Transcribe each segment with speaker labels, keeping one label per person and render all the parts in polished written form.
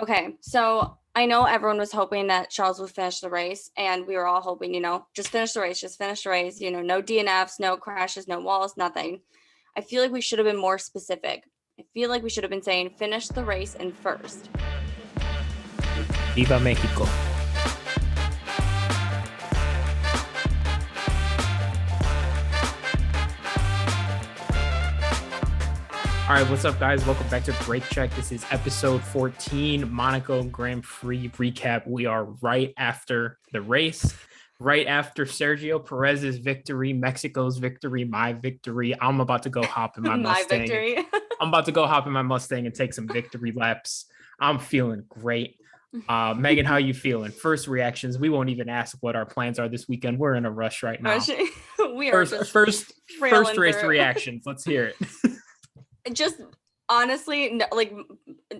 Speaker 1: Okay, so I know everyone was hoping that Charles would finish the race, and we were all hoping, just finish the race, just finish the race, no DNFs, no crashes, no walls, nothing. I feel like we should have been more specific. I feel like we should have been saying finish the race in first.
Speaker 2: Viva Mexico. All right, what's up, guys? Welcome back to Break Check. This is episode 14, Monaco Grand Prix recap. We are right after the race, right after Sergio Perez's victory, Mexico's victory, my victory. I'm about to go hop in my Mustang.
Speaker 1: Victory.
Speaker 2: I'm about to go hop in my Mustang and take some victory laps. I'm feeling great. Megan, how you feeling? First reactions. We won't even ask what our plans are this weekend. We're in a rush right now.
Speaker 1: We are
Speaker 2: first race reactions. Let's hear it.
Speaker 1: Just honestly, no, like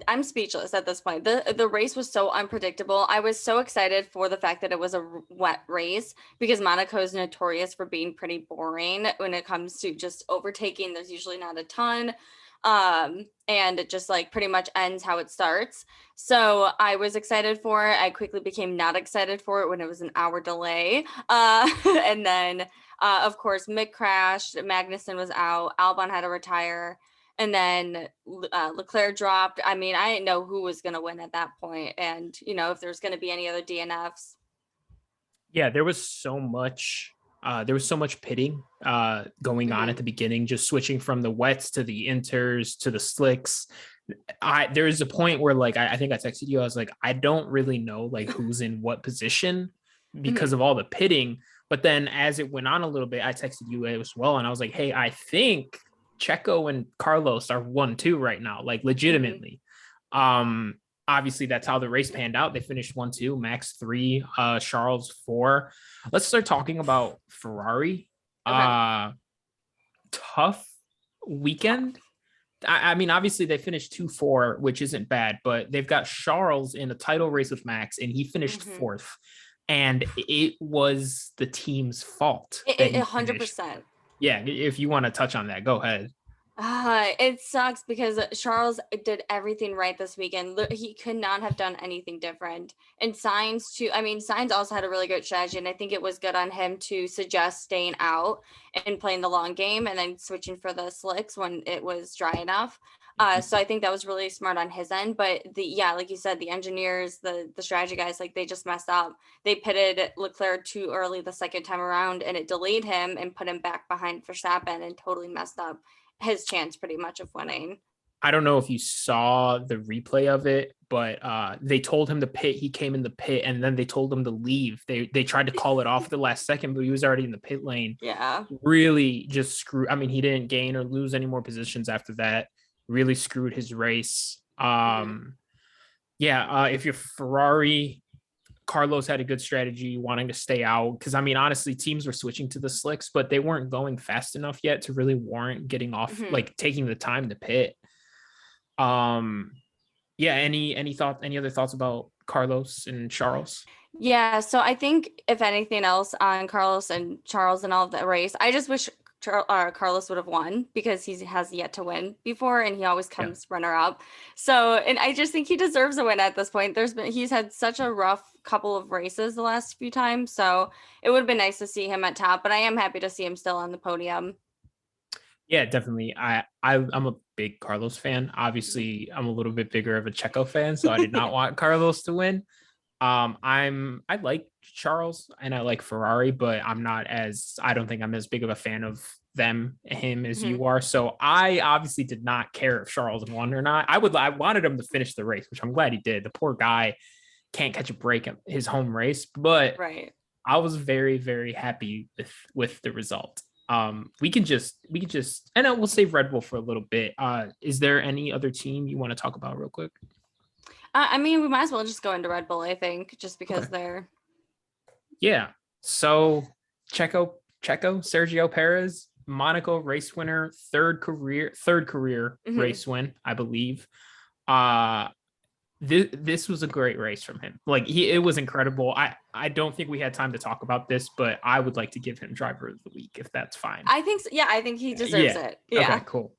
Speaker 1: I'm speechless at this point. The race was so unpredictable. I was so excited for the fact that it was a wet race because Monaco is notorious for being pretty boring when it comes to just overtaking. There's usually not a ton. And it just like pretty much ends how it starts. So I was excited for it. I quickly became not excited for it when it was an hour delay. And then of course Mick crashed, Magnussen was out, Albon had to retire. And then Leclerc dropped. I mean, I didn't know who was going to win at that point. And, if there's going to be any other DNFs.
Speaker 2: Yeah, there was so much pitting going on at the beginning, just switching from the wets to the inters to the slicks. There is a point where I think I texted you. I was like, I don't really know like who's in what position because of all the pitting. But then as it went on a little bit, I texted you as well. And I was like, hey, I think Checo and Carlos are 1-2 right now, like legitimately. Obviously that's how the race panned out. They finished 1-2, Max 3, Charles 4. Let's start talking about Ferrari. Okay. Tough weekend. I mean, obviously they finished 2-4, which isn't bad, but they've got Charles in a title race with Max, and he finished fourth. And it was the team's fault.
Speaker 1: 100%.
Speaker 2: Yeah, if you want to touch on that, go ahead.
Speaker 1: It sucks because Charles did everything right this weekend. He could not have done anything different. And Sainz also had a really good strategy, and I think it was good on him to suggest staying out and playing the long game and then switching for the slicks when it was dry enough. So I think that was really smart on his end. But like you said, the engineers, the strategy guys, like they just messed up. They pitted Leclerc too early the second time around, and it delayed him and put him back behind Verstappen and totally messed up his chance pretty much of winning.
Speaker 2: I don't know if you saw the replay of it, but they told him to pit. He came in the pit, and then they told him to leave. They tried to call it off at the last second, but he was already in the pit lane.
Speaker 1: Yeah.
Speaker 2: Really just screwed. I mean, he didn't gain or lose any more positions after that. Really screwed his race. If you're Ferrari, Carlos had a good strategy wanting to stay out because, I mean, honestly, teams were switching to the slicks, but they weren't going fast enough yet to really warrant getting off, like taking the time to pit. Any other thoughts about Carlos and Charles?
Speaker 1: Yeah, so I think if anything else on Carlos and Charles and all of the race, I just wish Carlos would have won because he has yet to win before, and he always comes runner up. So, and I just think he deserves a win at this point. He's had such a rough couple of races the last few times, so it would have been nice to see him at top. But I am happy to see him still on the podium.
Speaker 2: Yeah, definitely. I'm a big Carlos fan. Obviously, I'm a little bit bigger of a Checo fan, so I did not want Carlos to win. I like Charles and I like Ferrari, but I don't think I'm as big of a fan of him as you are. So I obviously did not care if Charles won or not. I wanted him to finish the race, which I'm glad he did. The poor guy can't catch a break in his home race, but
Speaker 1: right.
Speaker 2: I was very, very happy with the result. We can just, and we'll save Red Bull for a little bit. Is there any other team you want to talk about real quick?
Speaker 1: I mean, we might as well just go into Red Bull, I think, just because they're.
Speaker 2: Yeah. So Checo, Sergio Perez, Monaco race winner, third career race win, I believe. This was a great race from him. It was incredible. I don't think we had time to talk about this, but I would like to give him driver of the week if that's fine.
Speaker 1: I think so. Yeah, I think he deserves it. Yeah.
Speaker 2: Okay, cool.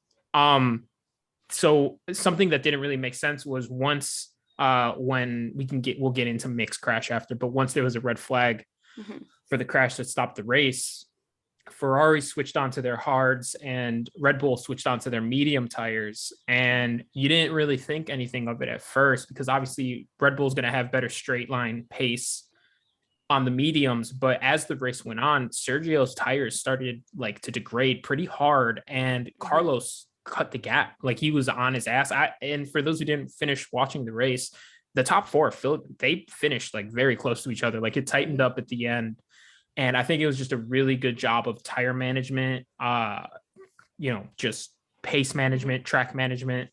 Speaker 2: So something that didn't really make sense was once when we'll get into Mick's crash after, but once there was a red flag for the crash that stopped the race, Ferrari switched onto their hards and Red Bull switched onto their medium tires. And you didn't really think anything of it at first, because obviously Red Bull's going to have better straight line pace on the mediums. But as the race went on, Sergio's tires started like to degrade pretty hard, and Carlos cut the gap. Like, he was on his ass. And for those who didn't finish watching the race, the top four, they finished like very close to each other. Like, it tightened up at the end. And I think it was just a really good job of tire management, just pace management, track management,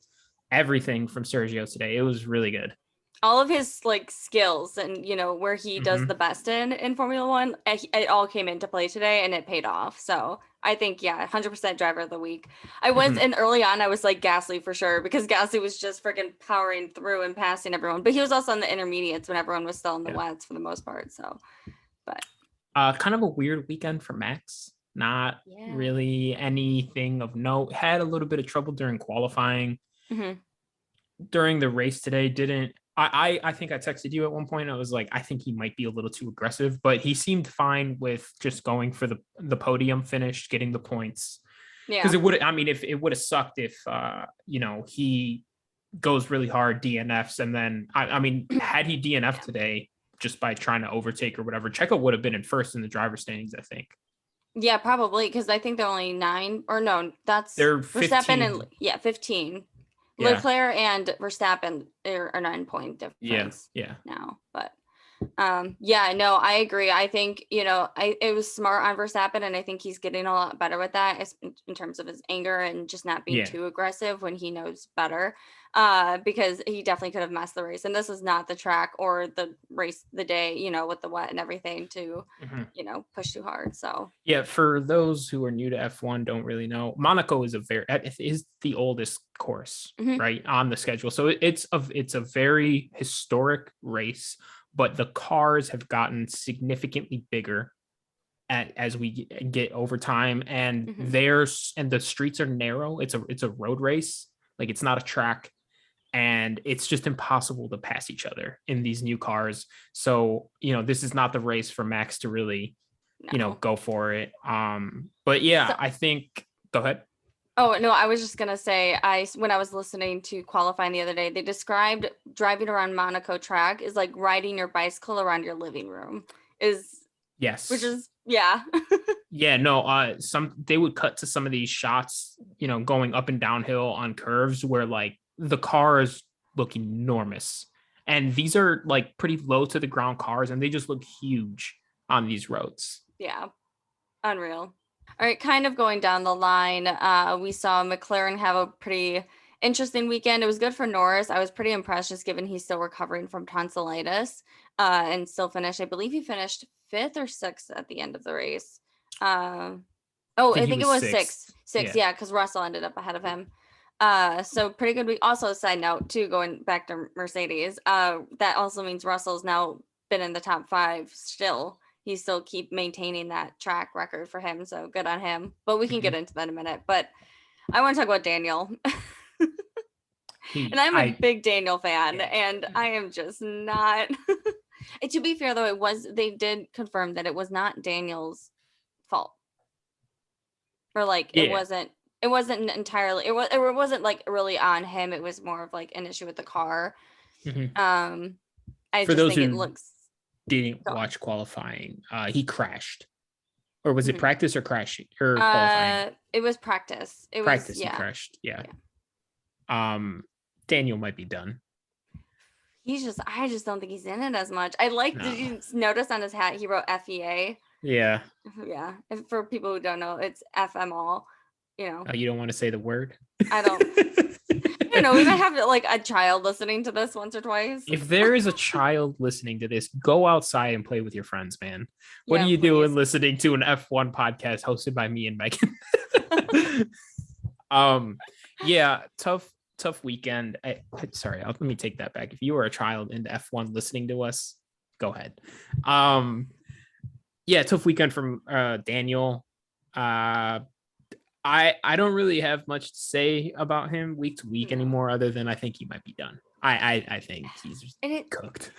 Speaker 2: everything from Sergio today. It was really good.
Speaker 1: All of his like skills and, where he does the best in Formula One, it all came into play today and it paid off. So I think, 100% driver of the week. I was, and early on, I was like Gasly for sure, because Gasly was just freaking powering through and passing everyone. But he was also on the intermediates when everyone was still in the wets for the most part. So, but.
Speaker 2: Kind of a weird weekend for Max. Not really anything of note. Had a little bit of trouble during qualifying. During the race today, I think I texted you at one point. I was like, I think he might be a little too aggressive, but he seemed fine with just going for the podium finish, getting the points. Yeah. Because if it would have sucked if he goes really hard, DNFs, and then had he DNF today, just by trying to overtake or whatever, Checo would have been in first in the driver's standings, I think.
Speaker 1: Yeah, probably, because I think they're only 9, or no, they're Verstappen 15. 15. Yeah. Leclerc and Verstappen are 9-point difference. Now, but I agree. I think it was smart on Verstappen, and I think he's getting a lot better with that in terms of his anger and just not being too aggressive when he knows better. Because he definitely could have messed the race, and this is not the track or the race, the day, with the wet and everything to, push too hard. So
Speaker 2: for those who are new to F1, don't really know, Monaco is the oldest course, right, on the schedule. So it's a very historic race, but the cars have gotten significantly bigger as we get over time, and the streets are narrow. It's a road race. Like, it's not a track. And it's just impossible to pass each other in these new cars. So, this is not the race for Max to really, go for it. But I think, go ahead.
Speaker 1: Oh, no, I was just going to say, when I was listening to qualifying the other day, they described driving around Monaco track is like riding your bicycle around your living room.
Speaker 2: Yes.
Speaker 1: Which is,
Speaker 2: they would cut to some of these shots, going up and downhill on curves where like the cars look enormous, and these are like pretty low to the ground cars, and they just look huge on these roads.
Speaker 1: Yeah, unreal. All right, kind of going down the line, we saw McLaren have a pretty interesting weekend. It was good for Norris. I was pretty impressed, just given he's still recovering from tonsillitis, and still finished. I believe he finished 5th or 6th at the end of the race. I think it was 6th. Yeah, because Russell ended up ahead of him. So pretty good week. Also, a side note too, going back to Mercedes, that also means Russell's now been in the top 5 still. He still keep maintaining that track record for him, so good on him. But we can get into that in a minute. But I want to talk about Daniel. And I'm a big Daniel fan, and I am just not. And to be fair, though, they did confirm that it was not Daniel's fault. Or like it wasn't entirely, it wasn't like really on him. It was more of like an issue with the car. I
Speaker 2: For
Speaker 1: just
Speaker 2: those
Speaker 1: think
Speaker 2: who didn't watch qualifying, he crashed. Or was it practice or crashing or qualifying?
Speaker 1: It was practice.
Speaker 2: He crashed. Yeah. Daniel might be done.
Speaker 1: I just don't think he's in it as much. Did you notice on his hat he wrote FEA?
Speaker 2: Yeah.
Speaker 1: Yeah. For people who don't know, it's FML.
Speaker 2: Oh, you don't want to say the word?
Speaker 1: I don't know. We might have like a child listening to this once or twice.
Speaker 2: If there is a child listening to this, go outside and play with your friends, man. What are you doing listening to an F1 podcast hosted by me and Megan? Tough weekend. Sorry, let me take that back. If you were a child into F1 listening to us, go ahead. Tough weekend from Daniel. I don't really have much to say about him week to week anymore, other than I think he might be done. I think he's
Speaker 1: And it
Speaker 2: cooked.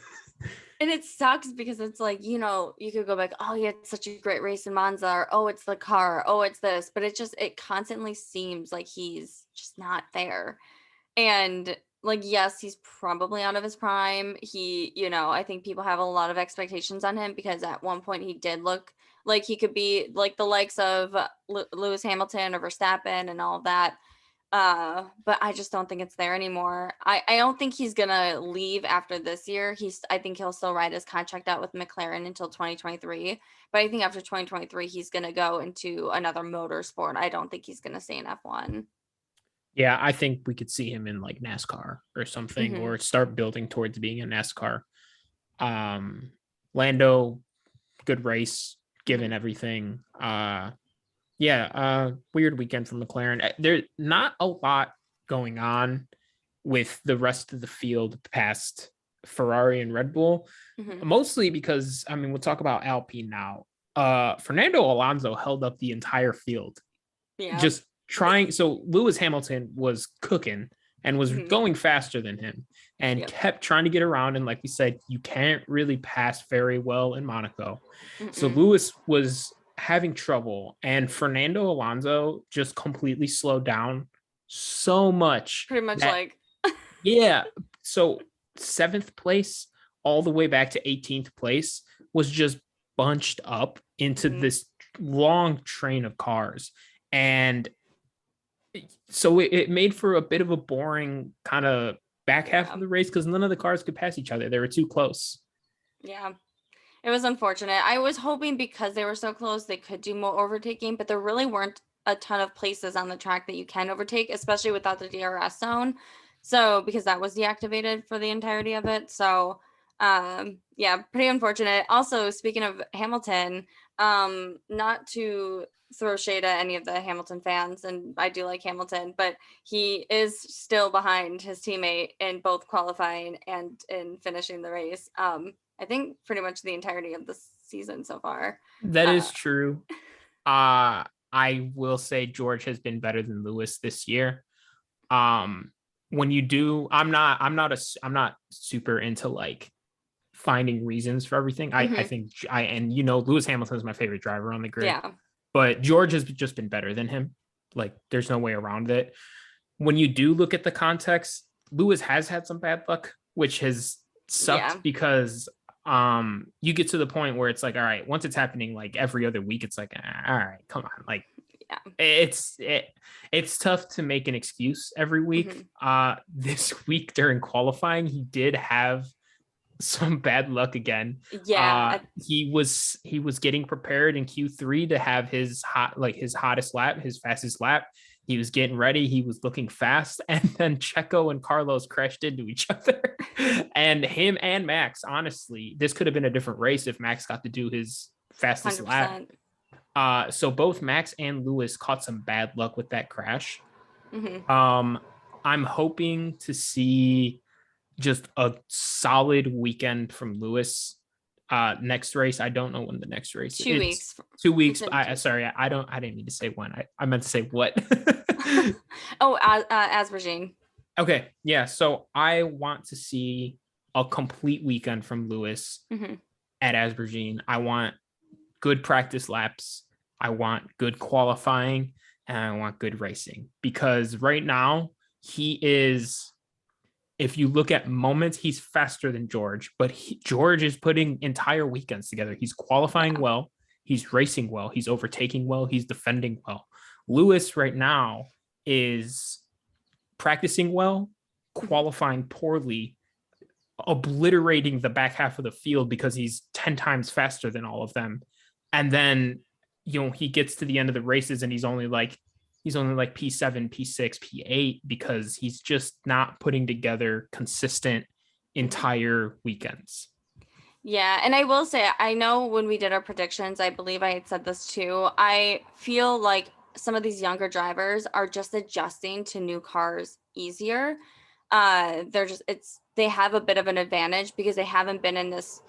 Speaker 1: and it sucks because it's like, you know, you could go back, oh, he had such a great race in Monza, or oh, it's the car, oh, it's this, but it constantly seems like he's just not there. And like, yes, he's probably out of his prime. He, you know, I think people have a lot of expectations on him because at one point he did look like he could be like the likes of Lewis Hamilton or Verstappen and all of that. But I just don't think it's there anymore. I don't think he's gonna leave after this year. I think he'll still ride his contract out with McLaren until 2023. But I think after 2023, he's gonna go into another motorsport. I don't think he's gonna stay in F1.
Speaker 2: Yeah, I think we could see him in like NASCAR or something,
Speaker 1: Mm-hmm.
Speaker 2: or start building towards being in NASCAR. Lando, good race given
Speaker 1: Mm-hmm.
Speaker 2: everything. Weird weekend for McLaren. There's not a lot going on with the rest of the field past Ferrari and Red Bull,
Speaker 1: Mm-hmm.
Speaker 2: mostly because I mean we'll talk about Alpine now. Fernando Alonso held up the entire field,
Speaker 1: Yeah.
Speaker 2: just trying. So Lewis Hamilton was cooking and was
Speaker 1: Mm-hmm.
Speaker 2: going faster than him and
Speaker 1: Yep.
Speaker 2: kept trying to get around. And like we said, you can't really pass very well in Monaco. So
Speaker 1: Mm-mm.
Speaker 2: Lewis was having trouble, and Fernando Alonso just completely slowed down so much
Speaker 1: Pretty much
Speaker 2: that,
Speaker 1: like,
Speaker 2: yeah. So seventh place all the way back to 18th place was just bunched up into
Speaker 1: mm-hmm.
Speaker 2: this long train of cars. And so it made for a bit of a boring kind of back half
Speaker 1: Yeah.
Speaker 2: of the race because none of the cars could pass each other. They were too close.
Speaker 1: Yeah. It was unfortunate. I was hoping because they were so close, they could do more overtaking, but there really weren't a ton of places on the track that you can overtake, especially without the DRS zone. So, because that was deactivated for the entirety of it. So, yeah, pretty unfortunate. Also, speaking of Hamilton, not to throw shade at any of the Hamilton fans, and I do like Hamilton, but he is still behind his teammate in both qualifying and in finishing the race. I think pretty much the entirety of the season so far.
Speaker 2: That
Speaker 1: Uh,
Speaker 2: is true. I will say George has been better than Lewis this year. When you do, I'm not super into like finding reasons for everything. I
Speaker 1: mhm.
Speaker 2: think and you know, Lewis Hamilton is my favorite driver on the grid,
Speaker 1: Yeah.
Speaker 2: but George has just been better than him. Like, there's no way around it. When you do look at the context, Lewis has had some bad luck, which has
Speaker 1: Yeah.
Speaker 2: sucked because you get to the point where it's like, all right, once it's happening like every other week, it's like, all right, come on. Like,
Speaker 1: Yeah.
Speaker 2: it's tough to make an excuse every week.
Speaker 1: Mhm.
Speaker 2: This week during qualifying, he did have some bad luck again.
Speaker 1: Yeah.
Speaker 2: He was getting prepared in Q3 to have his hottest lap, his fastest lap. He was getting ready. He was looking fast, and then Checo and Carlos crashed into each other. And him and Max, honestly, this could have been a different race if Max got to do his fastest lap.
Speaker 1: 100%.
Speaker 2: So both Max and Lewis caught some bad luck with that crash.
Speaker 1: Mhm.
Speaker 2: I'm hoping to see just a solid weekend from Lewis. Next race, I don't know when the next race is.
Speaker 1: 2
Speaker 2: It's
Speaker 1: weeks.
Speaker 2: 2 weeks. Sorry, I didn't mean to say when. I meant to say what.
Speaker 1: Oh, Aspergine.
Speaker 2: Okay, yeah. So I want to see a complete weekend from Lewis
Speaker 1: Mhm.
Speaker 2: at Aspergine. I want good practice laps. I want good qualifying, and I want good racing, because right now he is, if you look at moments, he's faster than George, but George is putting entire weekends together. He's qualifying
Speaker 1: Yeah.
Speaker 2: well, he's racing well, he's overtaking well, he's defending well. Lewis right now is practicing well, qualifying poorly, obliterating the back half of the field because he's 10 times faster than all of them. And then, he gets to the end of the races and he's only like P7, P6, P8 because he's just not putting together consistent entire weekends.
Speaker 1: Yeah, and I will say, I know when we did our predictions, I believe I had said this too. I feel like some of these younger drivers are just adjusting to new cars easier. They have a bit of an advantage because they haven't been in this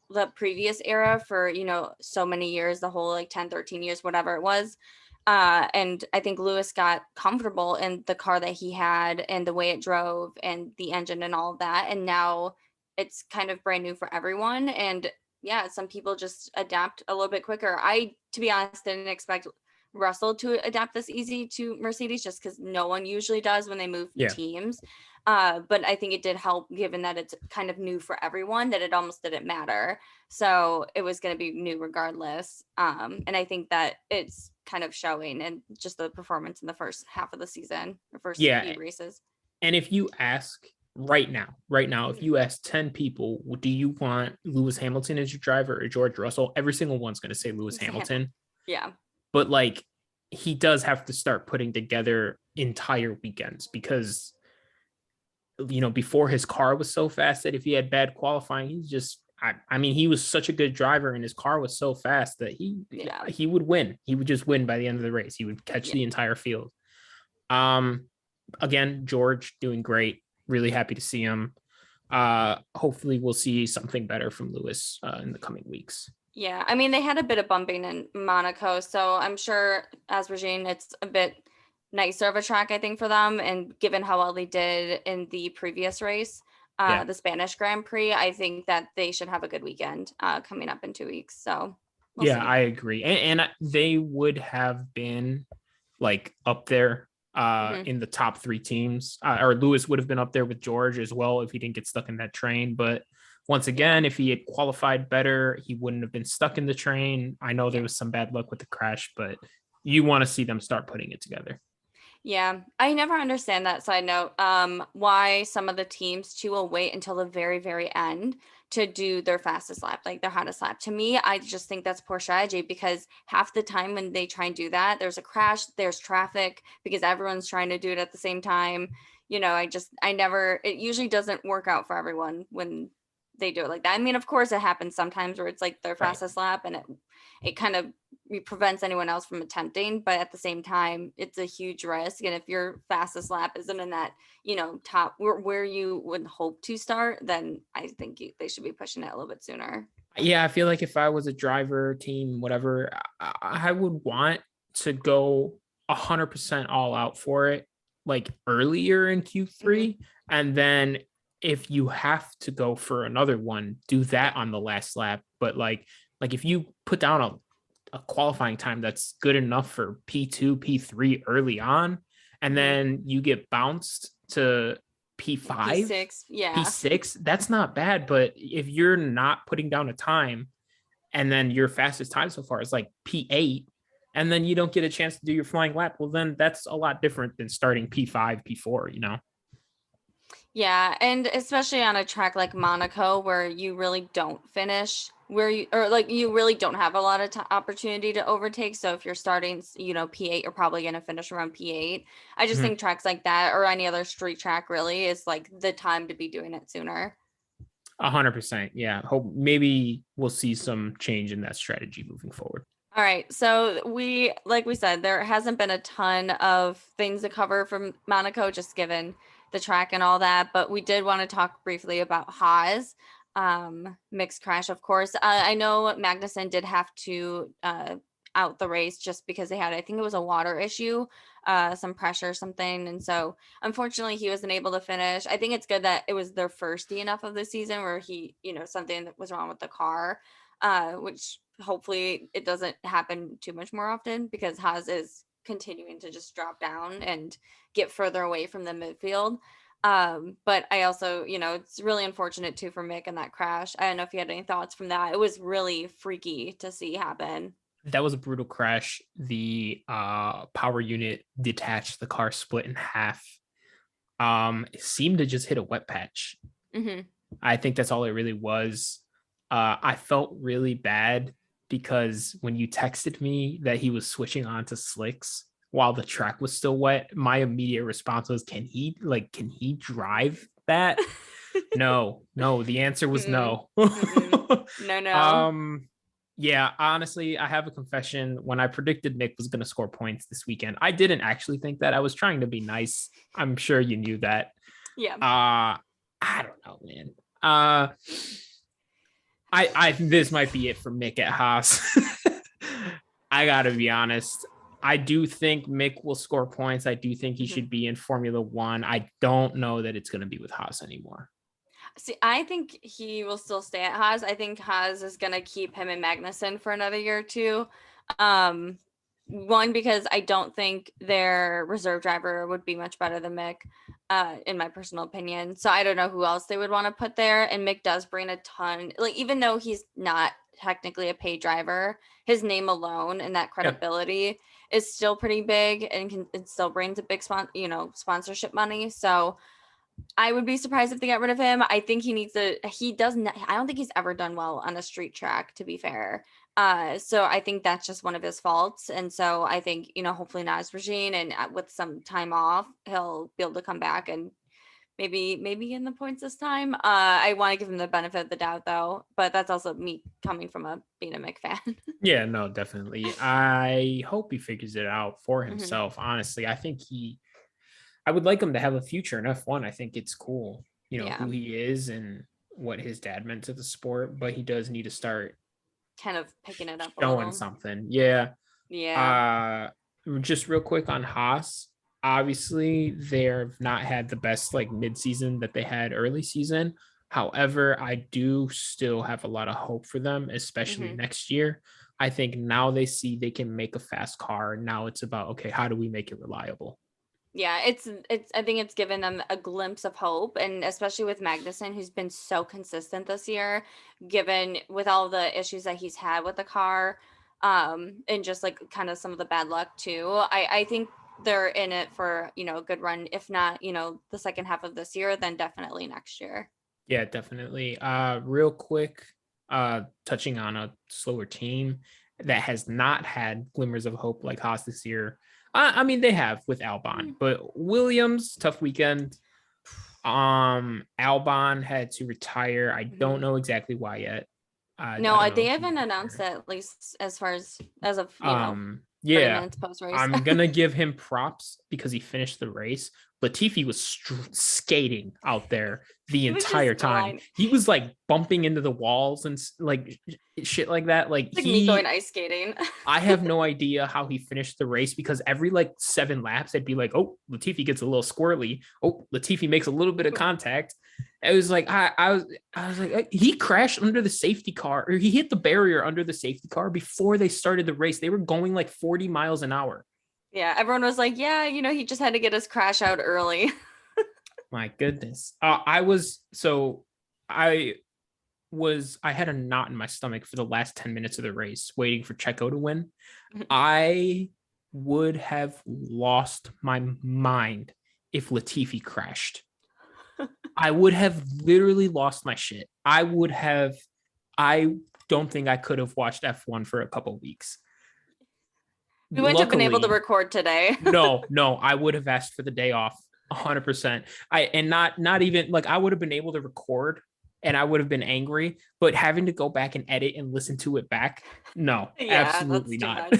Speaker 1: the previous era for, so many years, the whole like 10, 13 years, whatever it was. And I think Lewis got comfortable in the car that he had and the way it drove and the engine and all of that. And now it's kind of brand new for everyone. And yeah, some people just adapt a little bit quicker. I, to be honest, didn't expect Russell to adapt this easy to Mercedes just because no one usually does when they move
Speaker 2: Yeah.
Speaker 1: teams. But I think it did help given that it's kind of new for everyone that it almost didn't matter. So it was going to be new regardless. And I think that it's kind of showing and just the performance in the first half of the season, the first
Speaker 2: Yeah.
Speaker 1: few races.
Speaker 2: And if you ask right now, if you ask 10 people, do you want Lewis Hamilton as your driver or George Russell? Every single one's going to say Lewis Hamilton.
Speaker 1: Yeah.
Speaker 2: But like, he does have to start putting together entire weekends because, you know, before his car was so fast that if he had bad qualifying, he's just, I mean, he was such a good driver and his car was so fast that he would win. He would just win by the end of the race. He would catch the entire field. Again, George doing great. Really happy to see him. Hopefully we'll see something better from Lewis in the coming weeks.
Speaker 1: Yeah, I mean, they had a bit of bumping in Monaco, so I'm sure as Regine, it's a bit nicer of a track, I think, for them. And given how well they did in the previous race, the Spanish Grand Prix, I think that they should have a good weekend coming up in 2 weeks. So
Speaker 2: we'll see. I agree. And they would have been like up there in the top 3 teams, or Lewis would have been up there with George as well if he didn't get stuck in that train. But once again, if he had qualified better, he wouldn't have been stuck in the train. I know there was some bad luck with the crash, but you want to see them start putting it together.
Speaker 1: Yeah, I never understand that side note. Why some of the teams too will wait until the very, very end to do their fastest lap, like their hottest lap. To me, I just think that's poor strategy because half the time when they try and do that, there's a crash, there's traffic because everyone's trying to do it at the same time. You know, it usually doesn't work out for everyone when they do it like that. I mean, of course it happens sometimes where it's like their fastest lap and it kind of prevents anyone else from attempting, but at the same time it's a huge risk. And if your fastest lap isn't in that, you know, top where you would hope to start, then I think they should be pushing it a little bit sooner.
Speaker 2: Yeah, I feel like if I was a driver, team, whatever, I would want to go 100% all out for it, like earlier in Q3. And then if you have to go for another one, do that on the last lap. But like if you put down a qualifying time that's good enough for P2, P3 early on, and then you get bounced to P5, P6, that's not bad. But if you're not putting down a time and then your fastest time so far is like P8, and then you don't get a chance to do your flying lap, well, then that's a lot different than starting P5, P4, you know?
Speaker 1: Yeah, and especially on a track like Monaco where you really don't finish you really don't have a lot of opportunity to overtake. So if you're starting, you know, P8, you're probably going to finish around P8. I just think tracks like that or any other street track really is like the time to be doing it sooner.
Speaker 2: 100%. Yeah. Hope maybe we'll see some change in that strategy moving forward.
Speaker 1: All right. So like we said, there hasn't been a ton of things to cover from Monaco, just given the track and all that. But we did want to talk briefly about Haas, Mick's crash, of course. I know Magnussen did have to out the race just because they had, I think it was a water issue, some pressure or something. And so unfortunately he wasn't able to finish. I think it's good that it was their first DNF of the season where he, you know, something that was wrong with the car, which hopefully it doesn't happen too much more often because Haas is continuing to just drop down and get further away from the midfield. But I also, you know, it's really unfortunate too for Mick in that crash. I don't know if you had any thoughts from that. It was really freaky to see happen.
Speaker 2: That was a brutal crash. The power unit detached, the car split in half. It seemed to just hit a wet patch. I think that's all it really was. I felt really bad because when you texted me that he was switching on to slicks while the track was still wet, my immediate response was, can he drive that? No, the answer was no.
Speaker 1: No.
Speaker 2: Yeah, honestly, I have a confession. When I predicted Mick was going to score points this weekend, I didn't actually think that. I was trying to be nice. I'm sure you knew that.
Speaker 1: Yeah.
Speaker 2: I don't know, man. I this might be it for Mick at Haas. I gotta be honest. I do think Mick will score points. I do think he should be in Formula One. I don't know that it's going to be with Haas anymore.
Speaker 1: See, I think he will still stay at Haas. I think Haas is going to keep him and Magnussen for another year or two. One, because I don't think their reserve driver would be much better than Mick, in my personal opinion. So I don't know who else they would want to put there. And Mick does bring a ton, like, even though he's not technically a paid driver, his name alone and that credibility is still pretty big, and it still brings a big sponsorship money. So I would be surprised if they got rid of him. I think I don't think he's ever done well on a street track, to be fair. So I think that's just one of his faults. And so I think, hopefully not his regime, and with some time off, he'll be able to come back and maybe in the points this time. I want to give him the benefit of the doubt though, but that's also me coming from being a Mick fan.
Speaker 2: Yeah, no, definitely. I hope he figures it out for himself. Honestly, I would like him to have a future in F1. I think it's cool, who he is and what his dad meant to the sport, but he does need to start
Speaker 1: kind of picking it up
Speaker 2: showing something. Yeah. Just real quick on Haas. Obviously, they've not had the best mid-season that they had early season. However, I do still have a lot of hope for them, especially next year. I think now they see they can make a fast car. Now it's about, okay, how do we make it reliable?
Speaker 1: Yeah, it's I think it's given them a glimpse of hope, and especially with Magnussen, who's been so consistent this year, given with all the issues that he's had with the car, and just kind of some of the bad luck too. I think they're in it for, a good run. If not, the second half of this year, then definitely next year.
Speaker 2: Yeah, definitely. Real quick, touching on a slower team that has not had glimmers of hope like Haas this year. I mean, they have with Albon, but Williams, tough weekend. Albon had to retire. I don't know exactly why yet.
Speaker 1: No, they haven't announced that, at least as far as of, 30 minutes post-race.
Speaker 2: I'm going to give him props because he finished the race. Latifi was skating out there the entire time. He was bumping into the walls and shit like that.
Speaker 1: Me going ice skating.
Speaker 2: I have no idea how he finished the race, because every 7 laps, I'd be like, oh, Latifi gets a little squirrely. Oh, Latifi makes a little bit of contact. It was I was like, he crashed under the safety car, or he hit the barrier under the safety car before they started the race. They were going 40 miles an hour. Yeah,
Speaker 1: everyone was like, yeah, he just had to get his crash out early.
Speaker 2: My goodness. I had a knot in my stomach for the last 10 minutes of the race, waiting for Checo to win. I would have lost my mind if Latifi crashed. I would have literally lost my shit. I don't think I could have watched F1 for a couple weeks.
Speaker 1: We wouldn't have been able to record today.
Speaker 2: no, I would have asked for the day off 100%. Not even I would have been able to record and I would have been angry, but having to go back and edit and listen to it back, no, absolutely not.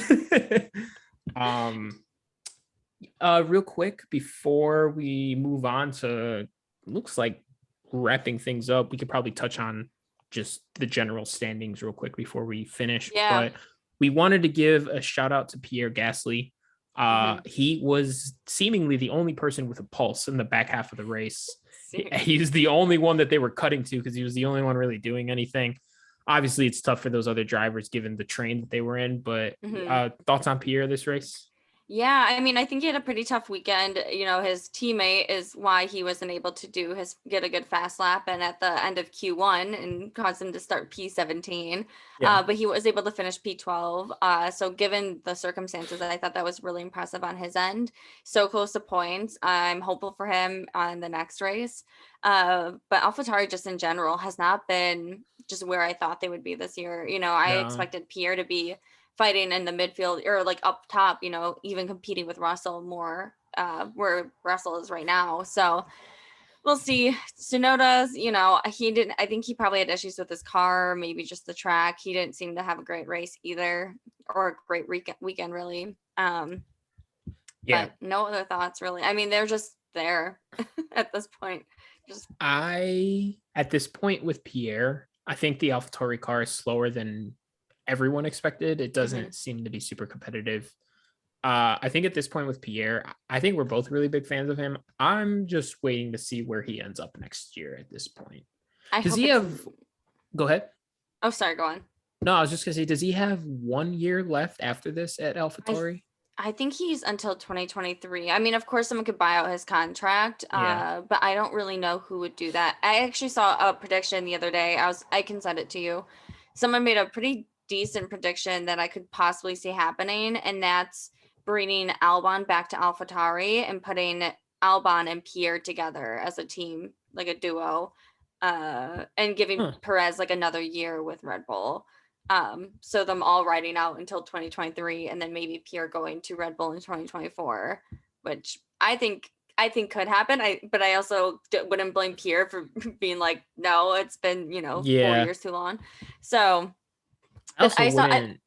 Speaker 2: Real quick before we move on to looks like wrapping things up, we could probably touch on just the general standings real quick before we finish. But we wanted to give a shout out to Pierre Gasly. He was seemingly the only person with a pulse in the back half of the race. He's the only one that they were cutting to because he was the only one really doing anything. Obviously, it's tough for those other drivers given the train that they were in. But thoughts on Pierre this race?
Speaker 1: Yeah, I mean, I think he had a pretty tough weekend. His teammate is why he wasn't able to get a good fast lap and at the end of Q1 and caused him to start P17. But he was able to finish P12. So given the circumstances, I thought that was really impressive on his end. So close to points. I'm hopeful for him on the next race. But AlphaTauri just in general has not been just where I thought they would be this year. I expected Pierre to be fighting in the midfield or up top, even competing with Russell more, where Russell is right now. So we'll see. Tsunoda's, I think he probably had issues with his car, maybe just the track. He didn't seem to have a great race either, or a great weekend really. But no other thoughts really. I mean, they're just there at this point.
Speaker 2: At this point with Pierre, I think the AlphaTauri car is slower than everyone expected. It doesn't seem to be super competitive. I think at this point with Pierre, I think we're both really big fans of him. I'm just waiting to see where he ends up next year at this point.
Speaker 1: I
Speaker 2: Does
Speaker 1: hope
Speaker 2: he
Speaker 1: it's.
Speaker 2: have, go ahead.
Speaker 1: Oh, sorry. Go on.
Speaker 2: No, I was just gonna say, does he have 1 year left after this at AlphaTauri?
Speaker 1: I think he's until 2023. I mean, of course, someone could buy out his contract,
Speaker 2: Yeah.
Speaker 1: but I don't really know who would do that. I actually saw a prediction the other day. I can send it to you. Someone made a pretty decent prediction that I could possibly see happening, and that's bringing Albon back to AlphaTauri and putting Albon and Pierre together as a team, like a duo, and giving Perez like another year with Red Bull. So them all riding out until 2023, and then maybe Pierre going to Red Bull in 2024, which I think could happen. But I also wouldn't blame Pierre for being like, no, it's been 4 years too long. So
Speaker 2: I also wouldn't.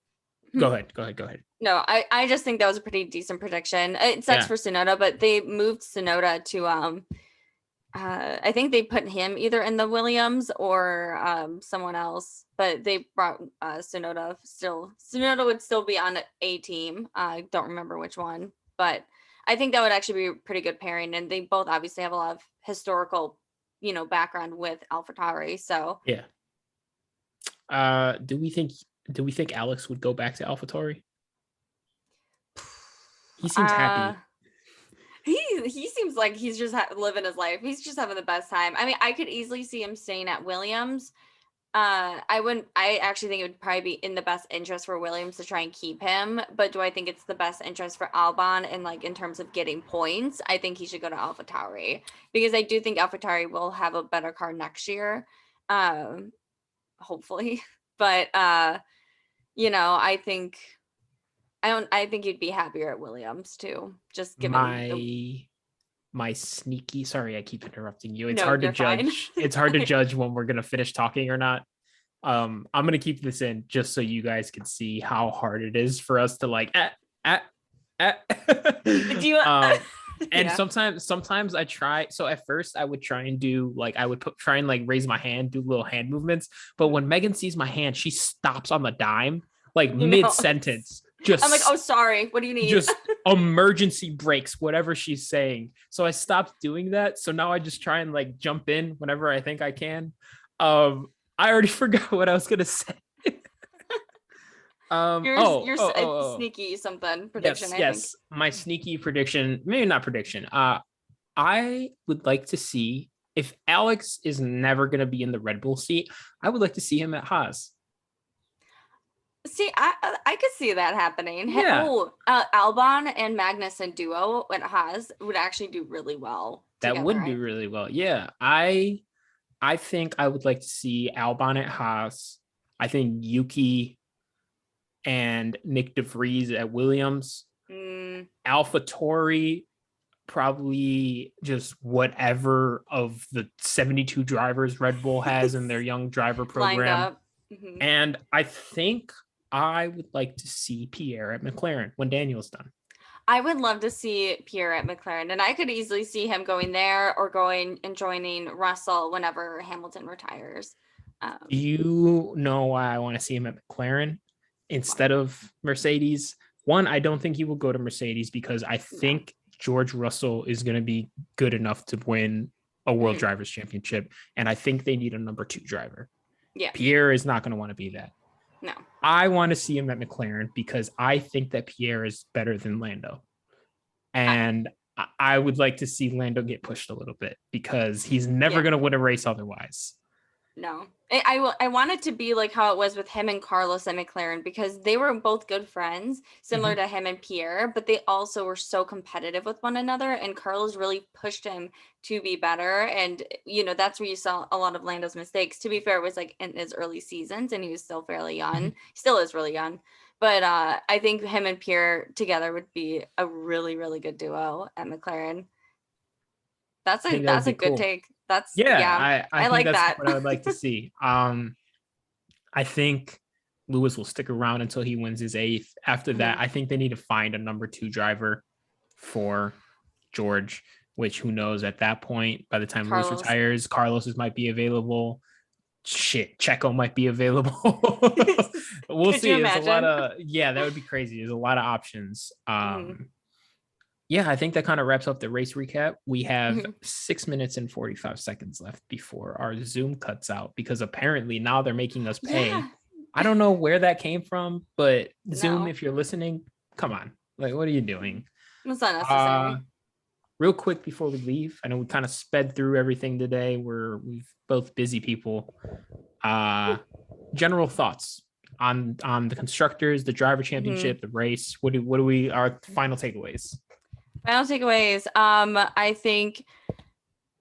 Speaker 2: Go ahead.
Speaker 1: No, I just think that was a pretty decent prediction. It sucks for Tsunoda, but they moved Tsunoda to I think they put him either in the Williams or someone else, but they brought Tsunoda. Tsunoda would still be on a team. I don't remember which one, but I think that would actually be a pretty good pairing. And they both obviously have a lot of historical, background with AlphaTauri. So
Speaker 2: yeah. Do we think Alex would go back to AlphaTauri? He seems happy.
Speaker 1: He seems like he's just living his life. He's just having the best time. I mean, I could easily see him staying at Williams. I actually think it would probably be in the best interest for Williams to try and keep him. But do I think it's the best interest for Albon and like in terms of getting points? I think he should go to AlphaTauri because I do think AlphaTauri will have a better car next year. Hopefully. But I think you'd be happier at Williams too. Just given
Speaker 2: my sneaky. Sorry, I keep interrupting you. It's hard to judge. It's hard to judge when we're gonna finish talking or not. I'm gonna keep this in just so you guys can see how hard it is for us to like.
Speaker 1: Do you?
Speaker 2: And sometimes I try. So at first I would try and do like try and like raise my hand, do little hand movements. But when Megan sees my hand, she stops on the dime, like mid sentence.
Speaker 1: I'm like, oh, sorry. What do you need?
Speaker 2: Just emergency brakes, whatever she's saying. So I stopped doing that. So now I just try and like jump in whenever I think I can. I already forgot what I was gonna say.
Speaker 1: Your sneaky something prediction.
Speaker 2: Yes. My sneaky prediction, maybe not prediction. I would like to see if Alex is never gonna be in the Red Bull seat. I would like to see him at Haas.
Speaker 1: See, I could see that happening.
Speaker 2: Yeah.
Speaker 1: Albon and Magnussen duo at Haas would actually do really well.
Speaker 2: That would do really well. Yeah. I think I would like to see Albon at Haas. I think Yuki and Nick DeVries at Williams. AlphaTauri, probably just whatever of the 72 drivers Red Bull has in their young driver program.
Speaker 1: Mm-hmm.
Speaker 2: And I think I would like to see Pierre at McLaren when Daniel's done.
Speaker 1: I would love to see Pierre at McLaren, and I could easily see him going there or going and joining Russell whenever Hamilton retires.
Speaker 2: You know why I want to see him at McLaren instead of Mercedes? One, I don't think he will go to Mercedes because I think George Russell is going to be good enough to win a World Drivers' Championship, and I think they need a number 2 driver.
Speaker 1: Yeah,
Speaker 2: Pierre is not going to want to be that.
Speaker 1: No.
Speaker 2: I want to see him at McLaren because I think that Pierre is better than Lando. And I would like to see Lando get pushed a little bit because he's never going to win a race otherwise.
Speaker 1: No. I want it to be like how it was with him and Carlos at McLaren because they were both good friends, similar to him and Pierre, but they also were so competitive with one another, and Carlos really pushed him to be better. And, that's where you saw a lot of Lando's mistakes. To be fair, it was like in his early seasons, and he was still fairly young. Still is really young. But I think him and Pierre together would be a really, really good duo at McLaren. That's a good cool take. That's I
Speaker 2: think
Speaker 1: like
Speaker 2: that's
Speaker 1: that.
Speaker 2: what I would like to see. I think Lewis will stick around until he wins his 8th. After that, I think they need to find a number 2 driver for George, which who knows at that point, by the time Lewis retires, Carlos might be available. shit, Checo might be available. We'll
Speaker 1: Could
Speaker 2: see.
Speaker 1: you
Speaker 2: There's a lot
Speaker 1: imagine?
Speaker 2: of, yeah, that would be crazy. There's a lot of options.
Speaker 1: Mhm.
Speaker 2: Yeah, I think that kind of wraps up the race recap. We have
Speaker 1: Mhm.
Speaker 2: 6 minutes and 45 seconds left before our Zoom cuts out because apparently now they're making us pay.
Speaker 1: Yeah.
Speaker 2: I don't know where that came from, but Zoom,
Speaker 1: No,
Speaker 2: if you're listening, come on. Like, what are you doing?
Speaker 1: it's not
Speaker 2: Uh
Speaker 1: necessary.
Speaker 2: real quick before we leave, I know we kind of sped through everything today. We've both busy people. Uh General thoughts on the constructors, the driver
Speaker 1: Mhm.
Speaker 2: championship, the race. What do we our final takeaways?
Speaker 1: Final takeaways. I think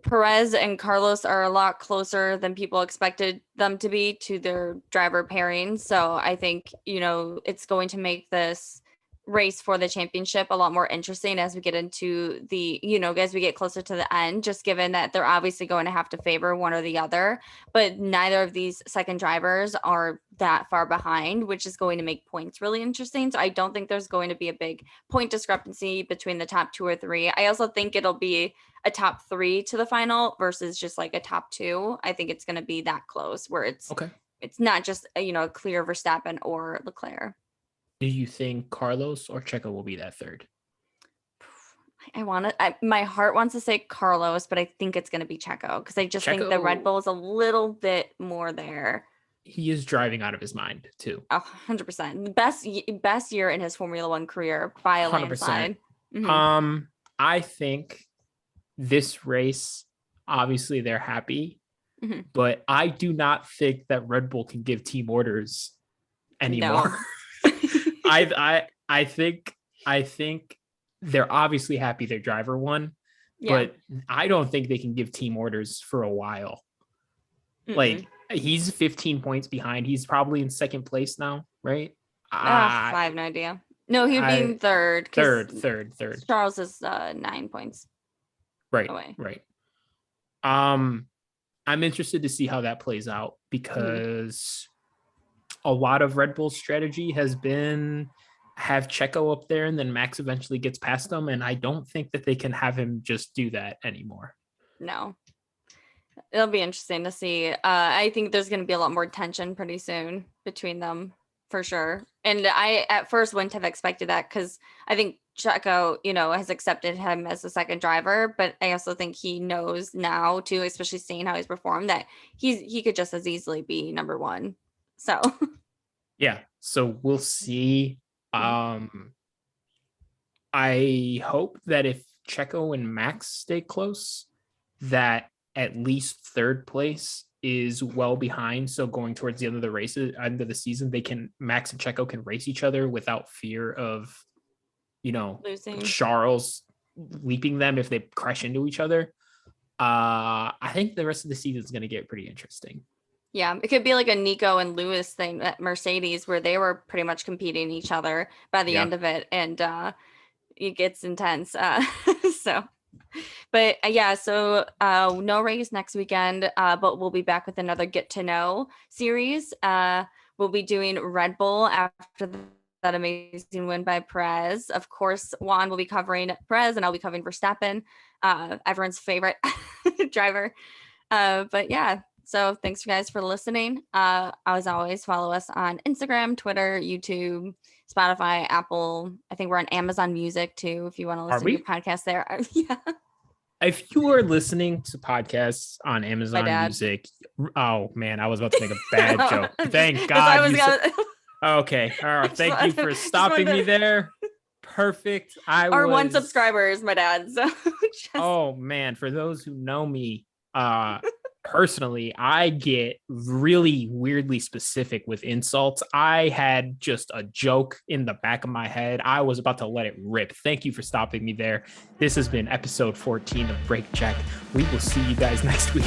Speaker 1: Perez and Carlos are a lot closer than people expected them to be to their driver pairing. So I think, it's going to make this race for the championship a lot more interesting as we get into as we get closer to the end, just given that they're obviously going to have to favor one or the other. But neither of these second drivers are that far behind, which is going to make points really interesting. So I don't think there's going to be a big point discrepancy between the top two or three. I also think it'll be a top three to the final versus just like a top two. I think it's going to be that close where
Speaker 2: Okay.
Speaker 1: it's not just a clear Verstappen or Leclerc.
Speaker 2: Do you think Carlos or Checo will be that third?
Speaker 1: My heart wants to say Carlos, but I think it's going to be Checo because I just think the Red
Speaker 2: Checo,
Speaker 1: Bull is a little bit more there.
Speaker 2: he is driving out of his mind too.
Speaker 1: 100%. Best year in his Formula One career by a
Speaker 2: 100%.
Speaker 1: landslide. Hmm.
Speaker 2: I think this race, obviously they're happy,
Speaker 1: Hmm.
Speaker 2: but I do not think that Red Bull can give team orders anymore.
Speaker 1: No.
Speaker 2: I think they're obviously happy their driver won,
Speaker 1: Yeah.
Speaker 2: but I don't think they can give team orders for a while.
Speaker 1: Mm-mm.
Speaker 2: Like he's 15 points behind. He's probably in second place now, right? I
Speaker 1: I have no idea. No, he would be in
Speaker 2: I
Speaker 1: third because
Speaker 2: third.
Speaker 1: Charles is 9 points
Speaker 2: Right,
Speaker 1: away.
Speaker 2: right. I'm interested to see how that plays out
Speaker 1: Mhm.
Speaker 2: because a lot of Red Bull's strategy has been have Checo up there and then Max eventually gets past them. And I don't think that they can have him just do that anymore.
Speaker 1: No, it'll be interesting to see. I think there's going to be a lot more tension pretty soon between them for sure. And I at first wouldn't have expected that because I think Checo, has accepted him as a second driver, but I also think he knows now too, especially seeing how he's performed, that he could just as easily be number one. So
Speaker 2: Yeah. So we'll see. I hope that if Checo and Max stay close, that at least third place is well behind. So going towards the end of the races, end of the season, Max and Checo can race each other without fear of,
Speaker 1: losing.
Speaker 2: Charles leaping them if they crash into each other. I think the rest of the season is going to get pretty interesting.
Speaker 1: Yeah, it could be like a Nico and Lewis thing at Mercedes where they were pretty much competing each other by the
Speaker 2: Yeah.
Speaker 1: end of it, and it gets intense. So, but yeah, so no race next weekend, but we'll be back with another Get to Know series. We'll be doing Red Bull after that amazing win by Perez. Of course, Juan will be covering Perez, and I'll be covering Verstappen, everyone's favorite driver. But yeah, so thanks you guys for listening. As always, follow us on Instagram, Twitter, YouTube, Spotify, Apple. I think we're on Amazon Music too, if you want to
Speaker 2: Are
Speaker 1: listen to your
Speaker 2: we?
Speaker 1: podcast there. Yeah,
Speaker 2: If you are listening to podcasts on
Speaker 1: my
Speaker 2: Amazon
Speaker 1: dad.
Speaker 2: Music, oh man, I was about to make a bad joke. Thank
Speaker 1: That's why I
Speaker 2: God
Speaker 1: was
Speaker 2: you said.
Speaker 1: gonna.
Speaker 2: Okay, all right. Thank you for
Speaker 1: Just
Speaker 2: stopping me
Speaker 1: wanted to.
Speaker 2: there. Perfect. I
Speaker 1: Our one
Speaker 2: was.
Speaker 1: subscriber is my dad, so just
Speaker 2: Oh man, for those who know me, personally, I get really weirdly specific with insults. I had just a joke in the back of my head. I was about to let it rip. Thank you for stopping me there. This has been episode 14 of Break Check. We will see you guys next week.